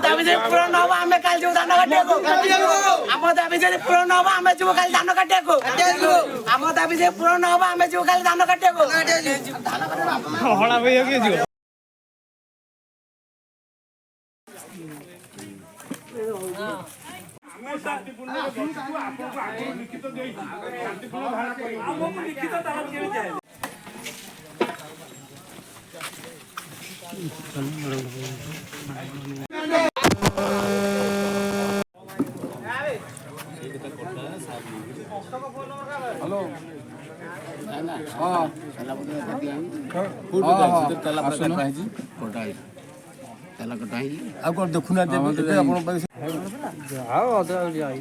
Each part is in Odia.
दाबी जे पूर्ण हबो आमे काल जो दान काटेको आम दाबी जे पूर्ण हबो आमे जो काल दान काटेको आम दाबी जे पूर्ण हबो आमे जो काल दान काटेको हला भैया के जो शांतिपूर्ण लिखित शांतिपूर्ण धारणा आमको लिखित तार केमी जाए हेलो हां तेल कटाई आ कोन देखुना देबे आपण जाओ अदरा जाई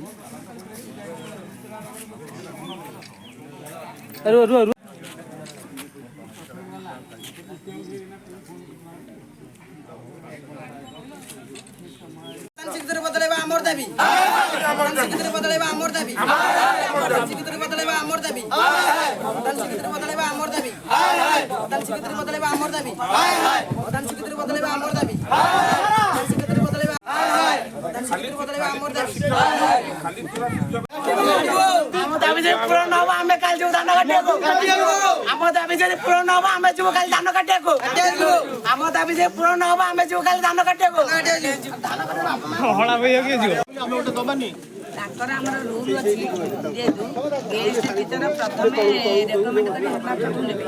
अरे रो रो सिकदर बदलेबा हमर दाबी सिकदर बदलेबा हमर दाबी सिकदर बदलेबा हमर दाबी सिकदर बदलेबा हमर दाबी सिकदर बदलेबा हमर दाबी सिकदर बदलेबा हमर दाबी सिकदर बदलेबा सिकदर बदलेबा हमर दाबी हम दाबी जे पूर्ण हबो आमे काल जो दान काटेको हम दाबी जे पूर्ण हबो आमे जो काल दान काटेको हम दाबी जे पूर्ण हबो आमे जो काल दान काटेको हला भैया के जो हम ओटे दबानी डाक्टर हमर रूल अछि जेतु गेस्ट भीतर प्रथमे रेकमेंड करी हेमाटोटू लेबे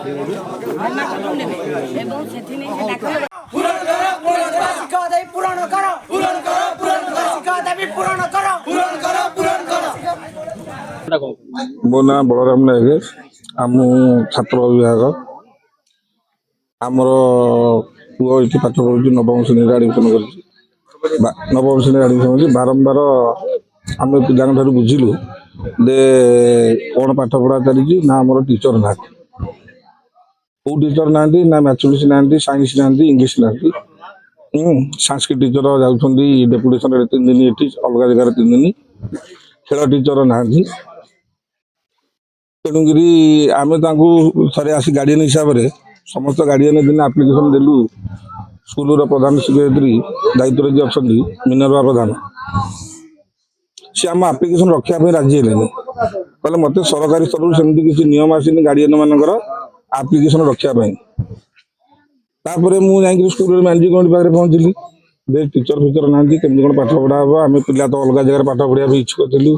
एवं सेथि नै डाक्टर पूर्ण करो शिक्षा दाबी पूर्ण करो शिक्षा दाबी पूर्ण करो मो ना बलराम नायक आम छात्र विभाग आमर पुओ ये पाठ पढ़ुची नवम श्रेणी आडमिशन कर नवम श्रेणी आडमिशन कर बारंबार आम पिला बुझिलु दे कौन पाठ पढ़ा चली ना आम टीचर ना कौ टीचर ना ना मैथमेटिक्स ना साइंस ना इंग्लीश ना संस्कृत टीचर जाऊँगी डेपुटेशन 3 दिन ये अलग जगह 3 दिन खेल टीचर ना तेणुक आम थे आसी गार्डियन हिसाब से समस्त गार्डियन दिन आप्लिकेसन देलु स्कूल प्रधान शिक्षयित्री दायित्व जी अच्छा मिनरवा प्रधान सी आम आप्लिकेसन रखापी राजी है कहले मत सरकारी स्तर से किसी नियम आसनी गार्डियन मानकर आप्लिकेसन रखापी मुझे स्कूल मैनेजिंग कमिटी पाखे पहुँचली दे टीचर फिचर ना केमी कौन पाठ पढ़ा हम आम पिला तो अलग जगह पाठ पढ़ा इच्छुक थिलु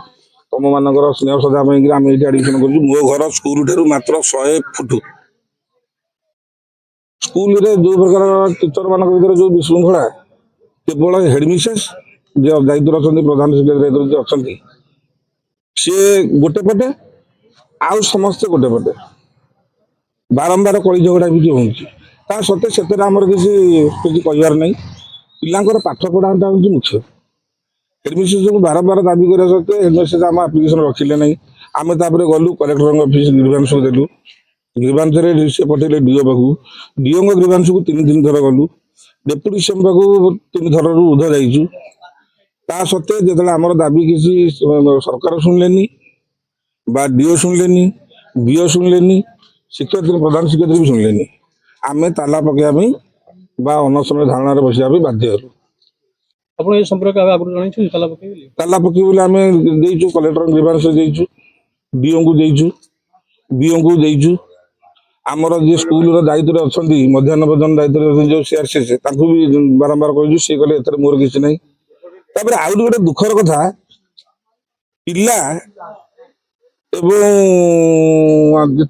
तुम मानकर स्नेह श्रद्धा आम ये आडमिशन कर मो घर स्कूल ठार मात्र 100 फुट स्कूल रे जो प्रकार टीचर मान भर जो विशृंखला केवल हेडमिसेस जो दायित्व अच्छा प्रधान शिक्षक दायित्व अच्छा सी गोटे पटे आउ समस्ते गोटे पटे बारंबार कली झगड़ा भी हो सत्वे से किसी कहबार नहीं पिलांर पाठ पढ़ाटा हूँ मुख्य हेडमिसेस को बारंबार दाबी करा सत्वे हेडमिसेस आम आप्लिकेसन रखिले नहीं आम गलु कलेक्टर ऑफिस ग्रीवांस देलु ग्रीवांस से पठेले डीओ पाखु डीओ ग्रीवांस को 3 थर गलु डेपुटी सीएम पाखु 3 थर उध जाइचु ता सत्वे जो आम दाबी किसी सरकार शुणिले बा डीओ शुणिले बीओ शुणिले शिक्षयित्री प्रधान शिक्षयित्री भी शुणिले आम ताला पकड़ा बा अनशन धारणा बसवा बाध्य हलु आपण ए संपर्क आगु जानि ताला पकई आम देचु कलेक्टर ग्रीवांस देचु डीओ को देचु बीओ को देचु आमर जी स्कूल दायित्व अच्छा मध्याह्न भोजन दायित्व जो सीआरसीएस भी बारंबार कहूँ सी कहले एथर मोर किसी ना आउ गोटे दुखर कथा पिला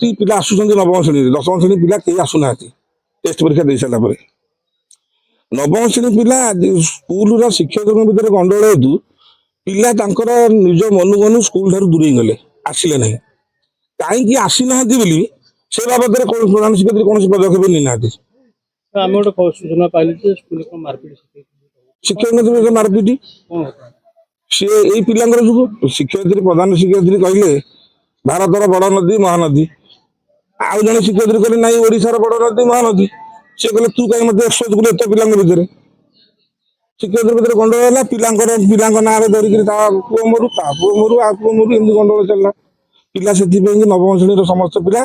जी पिला आसुँच नवम श्रेणी 10म श्रेणी पिला कहीं आसुना टेस्ट परीक्षा दे सारा नवम श्रेणी पिला स्कूल शिक्षक भितर गंडगोल हेतु पिला निज मनु मनु स्कूल ठार दूरे गले आसिले ना कहीं आसीना से बाबद प्रधान शिक्षयित्री कौन पदक्षेप नहीं सूचना पाइली स्कूल मारपीट शिक्षक मारपीट सी यही पिलांर जो शिक्षयित्री प्रधान शिक्षयित्री कहले भारतर बड़ नदी महानदी आउ जन शिक्षयित्री कहले ना ओडिशार बड़ नदी महानदी सी कहले तू कहीं मत एक्सपोज कलु एत पिला भितर शिक्षयित्री भितर गंडगोल है पिला ना धरिक पुओ मरु ता पुओ मरु आ पुओ मरु एमती गंडगोल चलला पिला से नवम श्रेणी समस्त पिला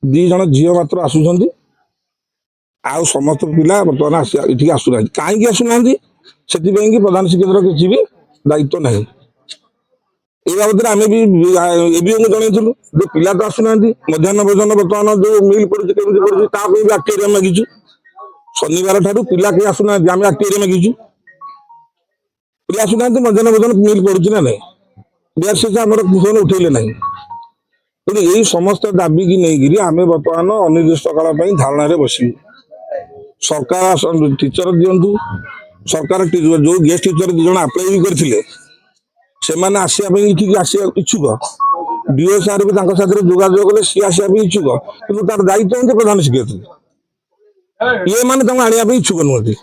2 जन झील मात्र आसुंच आउ समस्त पिला बर्तमान ये आसुना कहीं आसुना ସେଥିପାଇଁ କି ପ୍ରଧାନ ଶିକ୍ଷକର କିଛି ବି ଦାୟିତ୍ୱ ନାହିଁ। এই বাবদରେ ଆମେ ବି ଏବିଓଙ୍କୁ ଜଣେଇଥିଲୁ ଯେ ପିଲା ତ ଆସୁନାହାନ୍ତି, ମଧ୍ୟାହ୍ନ ଭୋଜନ ବର୍ତ୍ତମାନ ଯୋଉ ମିଲ୍ ପଡୁଛି କେମିତି ପଡୁଛି ତା ପାଇଁ ବି ଆକ୍ଟିଭ ମାଗିଛୁ। ଶନିବାର ଠାରୁ ପିଲା କେହି ଆସୁନାହାନ୍ତି, ଆମେ ଆକ୍ଟିଭ ମାଗିଛୁ। ପିଲା ଆସୁନାହାନ୍ତି, ମଧ୍ୟାହ୍ନ ଭୋଜନ ମିଲ୍ ପଡୁଛି ନା ନାହିଁ, DRCC ଆମର ଫୋନ ଉଠେଇଲେ ନାହିଁ। ତେଣୁ ଏଇ ସମସ୍ତ ଦାବିକି ନେଇକିରି ଆମେ ବର୍ତ୍ତମାନ ଅନିର୍ଦ୍ଦିଷ୍ଟ କାଳ ପାଇଁ ଧାରଣାରେ ବସିବୁ। ସରକାର ଟିଚର ଦିଅନ୍ତୁ, ସରକାର ଯୋଉ ଗେଷ୍ଟ ଟିଚର 2 ଜଣ ଆପ୍ଲାଏ ବି କରିଥିଲେ ସେମାନେ ଆସିବା ପାଇଁ ଏଠିକି ଆସିବା ଇଚ୍ଛୁକ। DO ସାର୍ ବି ତାଙ୍କ ସାଥିରେ ଯୋଗାଯୋଗ କଲେ, ସିଏ ଆସିବା ପାଇଁ ଇଚ୍ଛୁକ, କିନ୍ତୁ ତାର ଦାୟିତ୍ୱ ହେଉଛି ପ୍ରଧାନ ଶିକ୍ଷୟିତ୍ରୀ। ଇଏ ମାନେ ତାଙ୍କୁ ଆଣିବା ପାଇଁ ଇଚ୍ଛୁକ ନୁହନ୍ତି।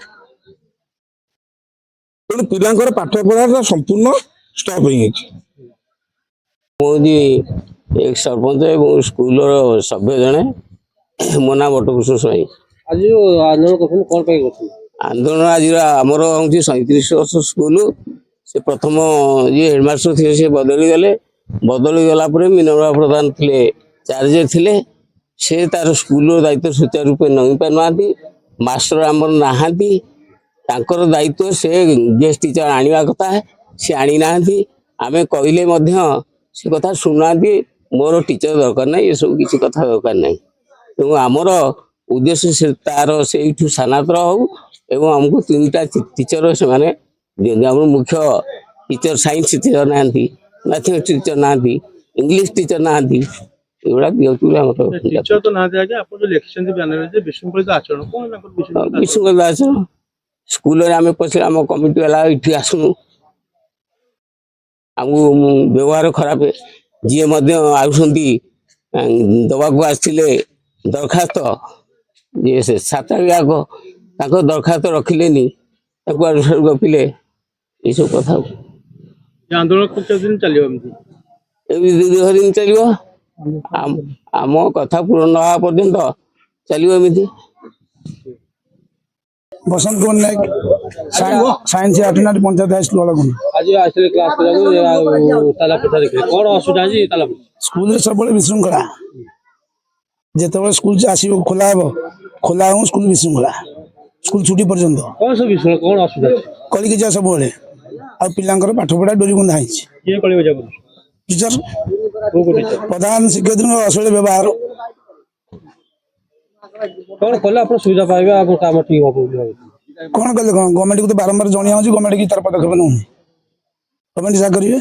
ତେଣୁ ପିଲାଙ୍କର ପାଠ ପଢାଟା ସମ୍ପୂର୍ଣ୍ଣ ଷ୍ଟପ୍ ହେଇଯାଇଛି। ମୁଁ ଏକ ସରପଞ୍ଚ ଏବଂ ସ୍କୁଲର ସଭ୍ୟ ଜଣେ। ମୋ ନାଁ ବଟକୃଷ୍ଣ ସ୍ୱାଇଁ। ଆଜି ଆନ୍ଦୋଳନ କରୁଛନ୍ତି କଣ ପାଇଁ କରୁଛନ୍ତି? ଆନ୍ଦୋଳନ ଆଜିର ଆମର ହେଉଛି 37 ବର୍ଷ ସ୍କୁଲ। ସେ ପ୍ରଥମ ଯିଏ ହେଡମାଷ୍ଟର ଥିଲେ ସେ ବଦଳିଗଲେ। ବଦଳିଗଲା ପରେ ମିନୋରା ପ୍ରଧାନ ଥିଲେ, ଚାର୍ଜରେ ଥିଲେ। ସେ ତାର ସ୍କୁଲର ଦାୟିତ୍ୱ ସୁଚାରୁ ରୂପେ ନେଇ ପାରୁନାହାନ୍ତି। ମାଷ୍ଟର ଆମର ନାହାନ୍ତି। ତାଙ୍କର ଦାୟିତ୍ୱ ସେ ଗେଷ୍ଟ ଟିଚର ଆଣିବା କଥା, ସେ ଆଣିନାହାନ୍ତି। ଆମେ କହିଲେ ମଧ୍ୟ ସେ କଥା ଶୁଣୁନାହାନ୍ତି। ମୋର ଟିଚର ଦରକାର ନାହିଁ, ଏସବୁ କିଛି କଥା ଦରକାର ନାହିଁ। ତେଣୁ ଆମର ଉଦ୍ଦେଶ୍ୟ ସେ ତାର ସେଇଠୁ ସ୍ଥାନାନ୍ତର ହଉ ଏବଂ ଆମକୁ 3ଟା ଟିଚର ସେମାନେ ଦିଅନ୍ତି। ଆମର ମୁଖ୍ୟ ଟିଚର ସାଇନ୍ସ ଟିଚର ନାହାନ୍ତି, ମ୍ୟାଥମେଟିକ୍ସ ଟିଚର ନାହାନ୍ତି, ଇଂଲିଶ ଟିଚର ନାହାନ୍ତି। ଏଗୁଡ଼ା ଦିଅନ୍ତୁ ଆମର। ଟିଚର ତ ନାହାନ୍ତି ଆଜ୍ଞା, ଆପଣ ଯୋଉ ଲେଖିଛନ୍ତି ବ୍ୟାନରରେ ଯେ ବିଶୃଙ୍ଖଳିତ ଆଚରଣ, କଣ ତାଙ୍କର ବିଶୃଙ୍ଖଳିତ ଆଚରଣ? ସ୍କୁଲରେ ଆମେ ପଛରେ ଆମ କମିଟି ବାଲା ଏଠି ଆସୁନୁ, ଆମକୁ ବ୍ୟବହାର ଖରାପ। ଯିଏ ମଧ୍ୟ ଆସୁଛନ୍ତି ଦବାକୁ ଆସିଥିଲେ ଦରଖାସ୍ତ, ଯିଏ ସେ 7 ବିଭାଗ ତାଙ୍କ ଦରଖାସ୍ତ ରଖିଲେନି, ତାକୁ ଆଡୁ ସାଡୁ ଗପିଲେ, ଏଇସବୁ କଥା। ଆନ୍ଦୋଳନ କେତେ ଦିନ ଚାଲିବ ଏମିତି? ଏମିତି 2 ଦିନ ଚାଲିବ। ଆମ କଥା ପୂରଣ ନ ହେବା ପର୍ଯ୍ୟନ୍ତ ଚାଲିବ ଏମିତି। Basanta Kumar Nayak, science attendant panchayat high school Alagunda. ଆଜି ଆସିଥିଲେ କ୍ଲାସ କରିବାକୁ, ତାଲା ପଟା ଦେଖିଲେ କଣ ଅସୁବିଧା ଅଛି? ତାଲା ସ୍କୁଲରେ ସବୁବେଳେ ବିଶୃଙ୍ଖଳା। ଯେତେବେଳେ ସ୍କୁଲ ଆସିବ ଖୋଲା ହବ ସ୍କୁଲ ବିଶୃଙ୍ଖଳା, ସ୍କୁଲ ଛୁଟି ପର୍ଯ୍ୟନ୍ତ। କଣ ସବୁ ବିଶୃଙ୍ଖଳା, କଣ ଅସୁବିଧା ଅଛି? କଳିକି ଯା ସବୁବେଳେ, ଆଉ ପିଲାଙ୍କର ପାଠ ପଢା ଡୋରି ବନ୍ଧା ହେଇଛି। କିଏ କଳିବ ଯାକୁ? ଟିଚର, କୋଉ କୋଉ ଟିଚର? ପ୍ରଧାନ ଶିକ୍ଷୟିତ୍ରୀଙ୍କ ଅଶ୍ଳୀଳ ବ୍ୟବହାର। କଣ କଲେ ଆପଣ ସୁବିଧା ପାଇବେ, ଆପଣ କାମ ଠିକ ହବ ବୋଲି ଭାବୁଛନ୍ତି? କଣ କଲେ କଣ, ଗଭର୍ଣ୍ଣମେଣ୍ଟକୁ ତ ବାରମ୍ବାର ଜଣିଆ ହଉଛି, ଗଭର୍ଣ୍ଣମେଣ୍ଟ କି ତାର ପଦକ୍ଷେପ ନେଉନି। ଗଭର୍ଣ୍ଣମେଣ୍ଟ ଯାହା କରିବେ।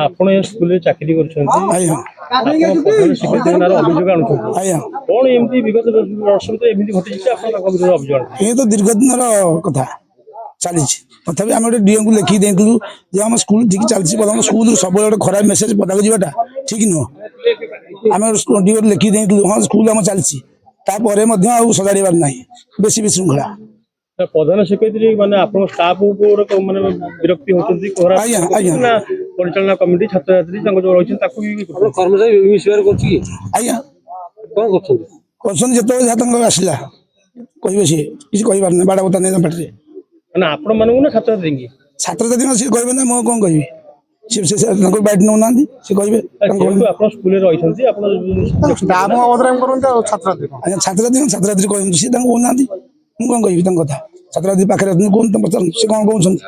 ଆପଣ ଏ ସ୍କୁଲରେ ଚାକିରି କରୁଛନ୍ତି, ଆଜ୍ଞା ପ୍ରଧାନ ଶିକ୍ଷୟିତ୍ରୀ ନାଁରେ ଅଭିଯୋଗ ଆଣୁଛନ୍ତି, ଆଜ୍ଞା। କଣ ଏମିତି ବିଗତ ବର୍ଷ ଭିତରେ ଏମିତି ଘଟିଛି ଯେ ଆପଣ ତାଙ୍କ ବିରୁଦ୍ଧରେ ଅଭିଯୋଗ ଆଣୁଛନ୍ତି? ଏ ତ ଦୀର୍ଘ ଦିନର କଥା ଚାଲିଛି। ତଥାପି ଆମେ ଗୋଟେ DOଙ୍କୁ ଲେଖିକି ଦେଇଥିଲୁ ଯେ ଆମ ସ୍କୁଲ ଠିକ ଚାଲିଛି, ସ୍କୁଲ ସବୁବେଳେ ଗୋଟେ ଖରାପ ମେସେଜ ପଦାକୁ ଯିବାଟା ଠିକ ନୁହଁ। ଆମେ DO ଲେଖିକି ଦେଇଥିଲୁ, ହଁ ସ୍କୁଲ ଆମ ଚାଲିଛି, ତାପରେ ମଧ୍ୟ ଆଉ ସଜାଡ଼ିବାର ନାହିଁ, ବେଶୀ ବିଶୃଙ୍ଖଳା। ପ୍ରଧାନ ଶିକ୍ଷୟିତ୍ରୀ ମାନେ ଆପଣଙ୍କ ଷ୍ଟାଫ ମାନେ ବିରକ୍ତି ହଉଛନ୍ତି, ଆଜ୍ଞା ଆଜ୍ଞା ନା ପରିଚାଳନା କମିଟି ଛାତ୍ରଛାତ୍ରୀ ତାଙ୍କ ଯୋଉ ରହିଛନ୍ତି ତାକୁ ବି କର୍ମଚାରୀ ମିଶିବାର କରୁଛି କି? ଆଜ୍ଞା କଣ କରୁଛନ୍ତି? କରୁଛନ୍ତି, ଯେତେବେଳେ ଯାହା ତାଙ୍କର ଆସିଲା କହିବେ, ସିଏ କିଛି କହିବାର ନାହିଁ, ବାଡା ବତା ନାହିଁ ପାଟିରେ। ମାନେ ଆପଣ ମାନଙ୍କୁ ନା ଛାତ୍ରଛାତ୍ରୀ କି? ଛାତ୍ରଛାତ୍ରୀ ସିଏ କହିବେ ନା, ମୁଁ କଣ କହିବି? ସେ ତାଙ୍କର ବାଇଟ୍ ନେଉନାହାନ୍ତି, ସେ କହିବେ। ଆପଣ ସ୍କୁଲରେ ରହିଛନ୍ତି, ଆପଣ ଛାତ୍ରଛାତ୍ରୀ କହିନ୍ତି, ସିଏ ତାଙ୍କୁ କହୁନାହାନ୍ତି, ମୁଁ କଣ କହିବି ତାଙ୍କ କଥା? ଛାତ୍ରଛାତ୍ରୀ ପାଖରେ ଅଛନ୍ତି, କୁହନ୍ତୁ ପଚାରନ୍ତୁ, ସେ କଣ କହୁଛନ୍ତି?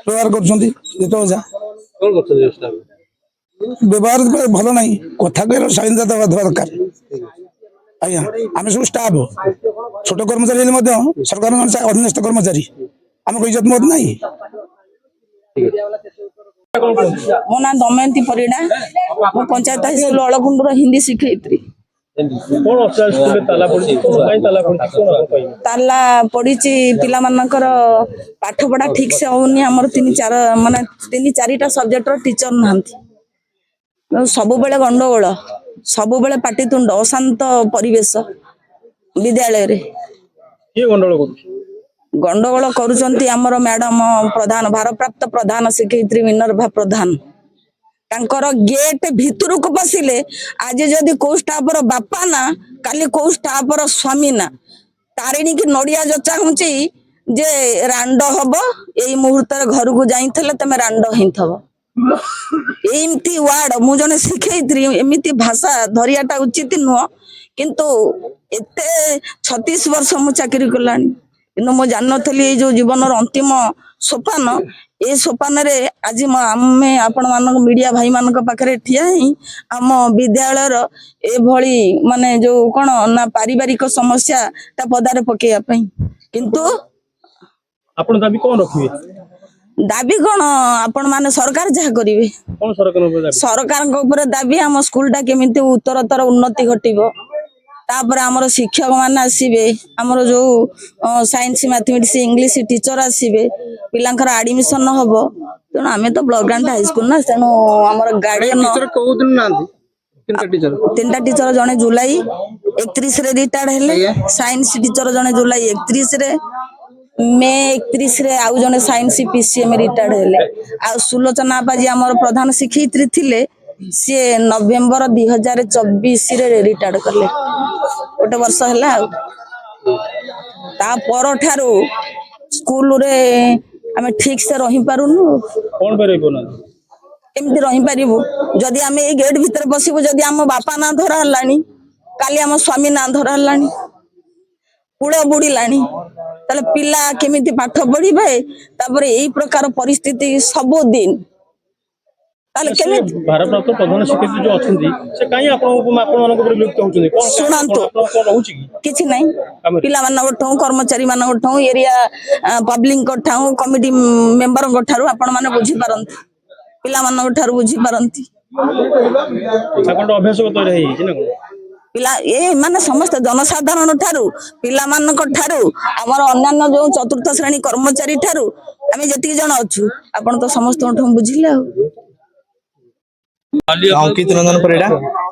ବ୍ୟବହାର କରୁଛନ୍ତି, ଯେତେବେଳେ ଯା କଣ କରୁଛନ୍ତି ଷ୍ଟାଫ? ବ୍ୟବହାର ଭଲ ନାହିଁ, କଥା କହିବାର ସ୍ୱାଧୀନତା ଦେବା ଦରକାର। ଆଜ୍ଞା, ଆମେ ସବୁ ଷ୍ଟାଫ, ଛୋଟ କର୍ମଚାରୀ ହେଲେ ମଧ୍ୟ ସରକାରଙ୍କ ଅଧୀନସ୍ଥ କର୍ମଚାରୀ, ଆମକୁ ଇଜ୍ଜତ ମତ ନାହିଁ। ମୋ ନାଁ ଦମୟନ୍ତୀ ପରିଡ଼ା, ମୁଁ ପଞ୍ଚାୟତ ହାଇସ୍କୁଲ ଅଳଗୁଣ୍ଡର ହିନ୍ଦୀ ଶିକ୍ଷୟିତ୍ରୀ। ତାଲା ପଡିଛି, ପିଲାମାନଙ୍କର ପାଠ ପଢା ଠିକ ସେ ହଉନି। ଆମର 3-4ଟା ସବଜେକ୍ଟର ଟିଚର ନାହାନ୍ତି। ସବୁବେଳେ ଗଣ୍ଡଗୋଳ, ସବୁବେଳେ ପାଟିତୁଣ୍ଡ, ଅଶାନ୍ତ ପରିବେଶ ବିଦ୍ୟାଳୟରେ। ଗଣ୍ଡଗୋଳ କରୁଛନ୍ତି ଆମର ମ୍ୟାଡାମ ପ୍ରଧାନ, ଭାରପ୍ରାପ୍ତ ପ୍ରଧାନ ଶିକ୍ଷୟିତ୍ରୀ ମିନର୍ଭା ପ୍ରଧାନ। ତାଙ୍କର ଗେଟ ଭିତରକୁ ପଶିଲେ ଆଜି ଯଦି କୋଉ ଷ୍ଟାଫର ବାପା ନା, କାଲି କୋଉ ଷ୍ଟାଫର ସ୍ୱାମୀ ନା, ତାରିଣୀ କି ନଡିଆ ଚାହୁଁଛି ଯେ ରାଣ୍ଡ ହବ, ଏଇ ମୁହୂର୍ତ୍ତରେ ଘରକୁ ଯାଇଥିଲେ ତମେ ରାଣ୍ଡ ହେଇଥବ। ଏମିତି ୱାର୍ଡ, ମୁଁ ଜଣେ ଶିକ୍ଷୟିତ୍ରୀ, ଏମିତି ଭାଷା ଧରିବାଟା ଉଚିତ ନୁହଁ। କିନ୍ତୁ ଏତେ 36 ବର୍ଷ ମୁଁ ଚାକିରି କଲାଣି, କିନ୍ତୁ ମୁଁ ଜାଣିନଥିଲି ଏଇ ଯୋଉ ଜୀବନର ଅନ୍ତିମ ସୋପାନ ଏ ସୋପାନରେ ଆଜି ଆମେ ଆପଣ ମାନଙ୍କ ମିଡିଆ ଭାଇ ମାନଙ୍କ ପାଖରେ ଠିଆ ହିଁ ଆମ ବିଦ୍ୟାଳୟର ଏଭଳି ମାନେ ଯୋଉ କଣ ନା ପାରିବାରିକ ସମସ୍ୟା ତା ପଦାରେ ପକେଇବା ପାଇଁ। କିନ୍ତୁ ଆପଣ ଦାବି କଣ ରଖିବେ? ଦାବି କଣ ଆପଣ ମାନେ ସରକାର ଯାହା କରିବେ। କଣ ସରକାରଙ୍କ ଉପରେ ଦାବି? ସରକାରଙ୍କ ଉପରେ ଦାବି ଆମ ସ୍କୁଲଟା କେମିତି ଉତ୍ତରତର ଉନ୍ନତି ଘଟିବ। ତାପରେ ଆମର ଶିକ୍ଷକ ମାନେ ଆସିବେ, ଆମର ଯୋଉ ସାଇନ୍ସ ମ୍ୟାଥମେଟିକ୍ସ ଇଂଲିଶ ଟିଚର ଆସିବେ, ପିଲାଙ୍କର ଆଡମିସନ ହବ। ତେଣୁ ଆମେ ତ ବ୍ଲଡଗ୍ରାଣ୍ଟ ହାଇସ୍କୁଲ ନା, ତେଣୁ ଆମର ଗାର୍ଡିଆନ କୋଉଦିନ ନାହାନ୍ତି? ତିନିଟା ଟିଚର, ଜଣେ ଜୁଲାଇ 31ରେ ରିଟାୟାର୍ଡ ହେଲେ, ସାଇନ୍ସ ଟିଚର ଜଣେ ଜୁଲାଇ 31ରେ, ମେ 31ରେ ଆଉ ଜଣେ ସାଇନ୍ସ PCM ରିଟାୟାର୍ଡ ହେଲେ। ଆଉ ସୁଲୋଚନା ଆପାଜୀ ଆମର ପ୍ରଧାନ ଶିକ୍ଷୟିତ୍ରୀ ଥିଲେ, ସିଏ ନଭେମ୍ବର 2024ରେ ରିଟାୟାର୍ଡ କଲେ, ଗୋଟେ ବର୍ଷ ହେଲା। ଆଉ ତା ପରଠାରୁ ସ୍କୁଲରେ ଆମେ ଠିକ ସେ ରହିପାରୁନୁ। କଣ ପାଇଁ ରହିପାରୁନାହାନ୍ତି? କେମିତି ରହିପାରିବୁ ଯଦି ଆମେ ଏଇ ଗେଟ୍ ଭିତରେ ପଶିବୁ, ଯଦି ଆମ ବାପା ନାଁ ଧରା ହେଲାଣି, କାଲି ଆମ ସ୍ୱାମୀ ନାଁ ଧରା ହେଲାଣି, କୂଳ ବୁଡିଲାଣି, ତାହେଲେ ପିଲା କେମିତି ପାଠ ପଢିବେ? ତାପରେ ଏଇ ପ୍ରକାର ପରିସ୍ଥିତି ସବୁଦିନ, ତାହେଲେ କେମିତି? ଭାରପ୍ରାପ୍ତ ପ୍ରଧାନ ଶିକ୍ଷୟିତ୍ରୀ ଯୋଉ ଅଛନ୍ତି ସେ କାହିଁ ଆପଣମାନଙ୍କ ଉପରେ ବିରକ୍ତ ହଉଛନ୍ତି? କଣ ଶୁଣନ୍ତୁ, କଣ ରହୁଛି କି? କିଛି ନାହିଁ, ପିଲାମାନଙ୍କ ଠୁ କର୍ମଚାରୀ ମାନଙ୍କ ଠୁ ଏରିଆ ପବ୍ଲିକଙ୍କ ଠାରୁ କମିଟି ମେମ୍ବରଙ୍କ ଠାରୁ ଆପଣ ମାନେ ବୁଝିପାରନ୍ତି, ପିଲାମାନଙ୍କ ଠାରୁ ବୁଝିପାରନ୍ତି। ଅଭ୍ୟାସଗତ ହେଇଯାଇଛି ନା କଣ? ପିଲା ମାନେ ସମସ୍ତେ ଜନସାଧାରଣ ଠାରୁ, ପିଲାମାନଙ୍କ ଠାରୁ, ଆମର ଅନ୍ୟାନ୍ୟ ଯୋଉ ଚତୁର୍ଥ ଶ୍ରେଣୀ କର୍ମଚାରୀ ଠାରୁ ଆମେ ଯେତିକି ଜଣ ଅଛୁ, ଆପଣ ତ ସମସ୍ତଙ୍କଠୁ ବୁଝିଲେ। ଆଉ ଅଙ୍କିତ ରଞ୍ଜନ ପରିଡ଼ା,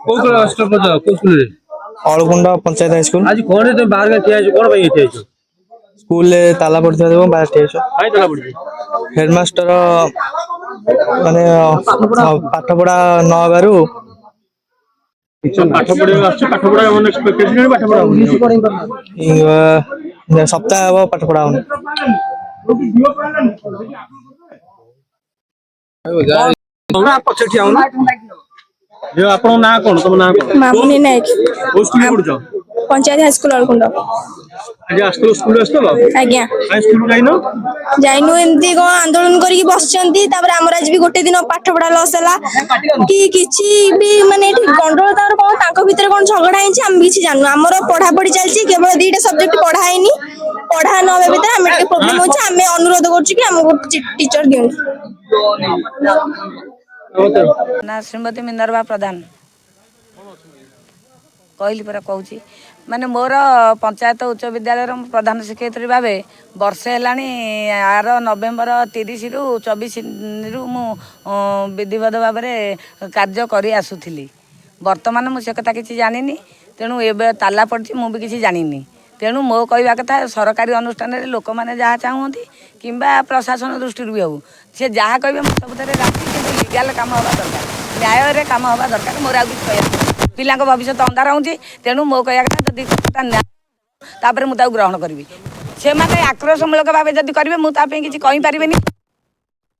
କୋଉ ସ୍କୁଲରେ? ଅଳକୁଣ୍ଡ ପଞ୍ଚାୟତ ହାଇସ୍କୁଲ। ଆଜି କଣ ବାହାରେ ଠିଆ ହେଇଛୁ? କଣ ପାଇଁ ଠିଆ ହେଇଛୁ? ସ୍କୁଲରେ ତାଲା ପଡିଥିବା ଯୋଗୁଁ ବାହାରେ ଠିଆ ହେଇଛୁ। କାଇଁ ତାଲା ପଡିଛି? ହେଡମାଷ୍ଟର ମାନେ ପାଠ ପଢା ନ ହବାରୁ ପାଠ ପଢିବାକୁ ଆସୁଛି, ପାଠ ପଢା ମାନେ ପାଠ ପଢା ସପ୍ତାହ ହବ ପାଠ ପଢା ହଉନି। ଆପଣଙ୍କ ନାଁ କଣ? ତମ ନାଁ କଣ? ମାମୁନି ନାୟକ, କୋଉ ସ୍କୁଲରେ ପଢୁଛ? ପଞ୍ଚାୟତ ହାଇସ୍କୁଲ ଅଳକୁଣ୍ଡ। ଆଜି ଆସିଥିଲ ସ୍କୁଲ ଆସିଥିଲ? ଆଜ୍ଞା କାଇଁ ସ୍କୁଲ ଯାଇନ? ଯାଇନୁ, ଏମିତି କଣ ଆନ୍ଦୋଳନ କରିକି ବସିଛନ୍ତି। ତାପରେ ଆମର ଆଜି ବି ଗୋଟେ ଦିନ ପାଠ ପଢା ଲସ୍ ହେଲା କି କିଛି ବି ମାନେ ଏଠି ଗଣ୍ଡଗୋଳ ତାଙ୍କର କଣ ତାଙ୍କ ଭିତରେ କଣ ଝଗଡା ହେଇଛି ଆମେ କିଛି ଜାଣିନୁ। ଆମର ପଢାପଢି ଚାଲିଛି, କେବଳ 2ଟା ସବଜେକ୍ଟ ପଢା ହେଇନି। ପଢା ନ ହେବା ଭିତରେ ଆମେ ଟିକେ ପ୍ରୋବ୍ଲେମ ହଉଛି। ଆମେ ଅନୁରୋଧ କରୁଛୁ କି ଆମକୁ ଟିଚର ଦିଅନ୍ତୁ। ନା ଶ୍ରୀମତୀ ମିନର୍ଭା ପ୍ରଧାନ କହିଲି ପରା, କହୁଛି ମାନେ ମୋର ପଞ୍ଚାୟତ ଉଚ୍ଚ ବିଦ୍ୟାଳୟର ମୁଁ ପ୍ରଧାନ ଶିକ୍ଷୟିତ୍ରୀ ଭାବେ ବର୍ଷେ ହେଲାଣି। ଆର ନଭେମ୍ବର 30ରୁ 24ରୁ ମୁଁ ବିଧିବଦ୍ଧ ଭାବରେ କାର୍ଯ୍ୟ କରି ଆସୁଥିଲି। ବର୍ତ୍ତମାନ ମୁଁ ସେ କଥା କିଛି ଜାଣିନି, ତେଣୁ ଏବେ ତାଲା ପଡ଼ିଛି, ମୁଁ ବି କିଛି ଜାଣିନି। ତେଣୁ ମୋ କହିବା କଥା, ସରକାରୀ ଅନୁଷ୍ଠାନରେ ଲୋକମାନେ ଯାହା ଚାହୁଁନ୍ତି କିମ୍ବା ପ୍ରଶାସନ ଦୃଷ୍ଟିରୁ ବି ହେଉ, ସେ ଯାହା କହିବେ ମୁଁ ସବୁଥିରେ ରାଜି, କିନ୍ତୁ ଲିଗାଲ କାମ ହେବା ଦରକାର, ନ୍ୟାୟରେ କାମ ହେବା ଦରକାର। ମୋର ଆଉ କିଛି କହିବା ନାହିଁ। ପିଲାଙ୍କ ଭବିଷ୍ୟତ ଅନ୍ଧାର ହେଉଛି, ତେଣୁ ମୋ କହିବା କଥା ଯଦି ନ୍ୟାୟ, ତାପରେ ମୁଁ ତାକୁ ଗ୍ରହଣ କରିବି। ସେମାନେ ଆକ୍ରୋଶମୂଳକ ଭାବେ ଯଦି କରିବେ, ମୁଁ ତା ପାଇଁ କିଛି କହିପାରିବିନି।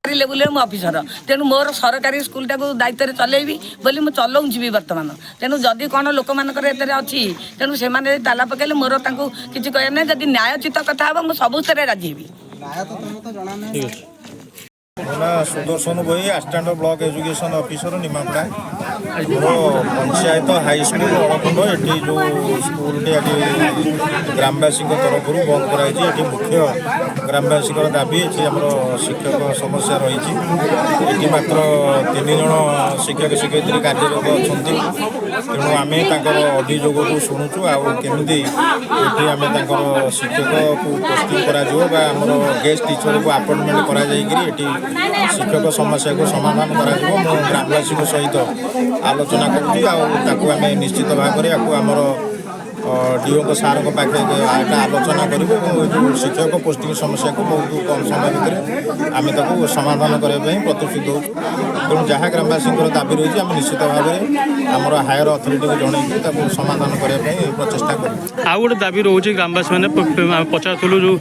ଲେବୁଲରେ ମୁଁ ଅଫିସର, ତେଣୁ ମୋର ସରକାରୀ ସ୍କୁଲଟାକୁ ଦାୟିତ୍ୱରେ ଚଲେଇବି ବୋଲି ମୁଁ ଚଲଉଛି ବି ବର୍ତ୍ତମାନ। ତେଣୁ ଯଦି କ'ଣ ଲୋକମାନଙ୍କର ଏଥିରେ ଅଛି, ତେଣୁ ସେମାନେ ଯଦି ତାଲା ପକେଇଲେ ମୋର ତାଙ୍କୁ କିଛି କହିବାର ନାହିଁ। ଯଦି ନ୍ୟାୟୋଚିତ କଥା ହେବ, ମୁଁ ସବୁଥିରେ ରାଜି ହେବି। Sudarshan Bhoi, assistant block education officer, Nimapada. ଆମର ପଞ୍ଚାୟତ ହାଇସ୍କୁଲ ଅଳକୁଣ୍ଡ, ଏଠି ଯେଉଁ ସ୍କୁଲଟି ଆଜି ଗ୍ରାମବାସୀଙ୍କ ତରଫରୁ ବନ୍ଦ କରାଯାଇଛି। ଏଠି ମୁଖ୍ୟ ଗ୍ରାମବାସୀଙ୍କର ଦାବି, ଏଠି ଆମର ଶିକ୍ଷକ ସମସ୍ୟା ରହିଛି। ଏଠି ମାତ୍ର 3 ଜଣ ଶିକ୍ଷକ ଶିକ୍ଷୟିତ୍ରୀ କାର୍ଯ୍ୟରତ ଅଛନ୍ତି। ତେଣୁ ଆମେ ତାଙ୍କର ଅଭିଯୋଗକୁ ଶୁଣୁଛୁ, ଆଉ କେମିତି ଏଠି ଆମେ ତାଙ୍କର ଶିକ୍ଷକକୁ ପୋଷ୍ଟିଂ କରାଯିବ ବା ଆମର ଗେଷ୍ଟ ଟିଚରକୁ ଆପଏଣ୍ଟମେଣ୍ଟ କରାଯାଇକରି ଏଠି ଶିକ୍ଷକ ସମସ୍ୟାକୁ ସମାଧାନ କରାଯିବ। ମୁଁ ଗ୍ରାମବାସୀଙ୍କ ସହିତ ଆଲୋଚନା କରୁଛି, ଆଉ ତାକୁ ଆମେ ନିଶ୍ଚିତ ଭାବରେ ୟାକୁ ଆମର DOଙ୍କ ସାର୍ଙ୍କ ପାଖରେ ଏଇଟା ଆଲୋଚନା କରିବୁ ଏବଂ ଯେଉଁ ଶିକ୍ଷକ ପୋଷ୍ଟିଂ ସମସ୍ୟାକୁ ବହୁତ କମ୍ ସମୟ ଭିତରେ ଆମେ ତାକୁ ସମାଧାନ କରିବା ପାଇଁ ପ୍ରତିଶ୍ରୁତି ଦେଉଛୁ। ତେଣୁ ଯାହା ଗ୍ରାମବାସୀଙ୍କର ଦାବି ରହିଛି, ଆମେ ନିଶ୍ଚିତ ଭାବରେ ଆମର ହାୟର ଅଥରିଟିକୁ ଜଣାଇକି ତାକୁ ସମାଧାନ କରିବା ପାଇଁ ପ୍ରଚେଷ୍ଟା କରିବୁ। ଆଉ ଗୋଟେ ଦାବି ରହୁଛି, ଗ୍ରାମବାସୀମାନେ ପଚାରୁଥିଲୁ ଯେଉଁ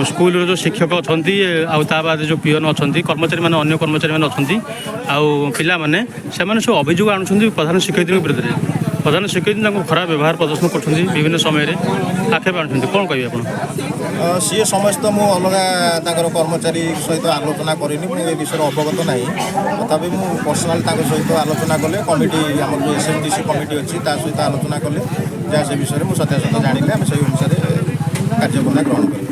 ସ୍କୁଲର ଯେଉଁ ଶିକ୍ଷକ ଅଛନ୍ତି, ଆଉ ତା ବାଦ ଯେଉଁ ପିଅନ ଅଛନ୍ତି, କର୍ମଚାରୀମାନେ, ଅନ୍ୟ କର୍ମଚାରୀମାନେ ଅଛନ୍ତି, ଆଉ ପିଲାମାନେ, ସେମାନେ ସବୁ ଅଭିଯୋଗ ଆଣୁଛନ୍ତି ପ୍ରଧାନ ଶିକ୍ଷୟିତ୍ରୀଙ୍କ ବିରୁଦ୍ଧରେ। ପ୍ରଧାନ ଶିକ୍ଷୟିତ୍ରୀ ତାଙ୍କୁ ଖରାପ ବ୍ୟବହାର ପ୍ରଦର୍ଶନ କରୁଛନ୍ତି ବିଭିନ୍ନ ସମୟରେ ଆକ୍ଷେପ ଆଣୁଛନ୍ତି, କ'ଣ କହିବେ ଆପଣ? ସିଏ ସମସ୍ତ ମୁଁ ଅଲଗା ତାଙ୍କର କର୍ମଚାରୀ ସହିତ ଆଲୋଚନା କରିନି, ମୁଁ ଏ ବିଷୟରେ ଅବଗତ ନାହିଁ। ତଥାପି ମୁଁ ପର୍ସନାଲ ତାଙ୍କ ସହିତ ଆଲୋଚନା କଲେ, କମିଟି ଆମର ଯେଉଁ SMDC କମିଟି ଅଛି ତା ସହିତ ଆଲୋଚନା କଲେ ଯାହା ସେ ବିଷୟରେ ମୁଁ ସତ୍ୟାସତ୍ୟ ଜାଣିଲେ ଆମେ ସେଇ ଅନୁସାରେ କାର୍ଯ୍ୟକ୍ରମ ଗ୍ରହଣ କରିବୁ।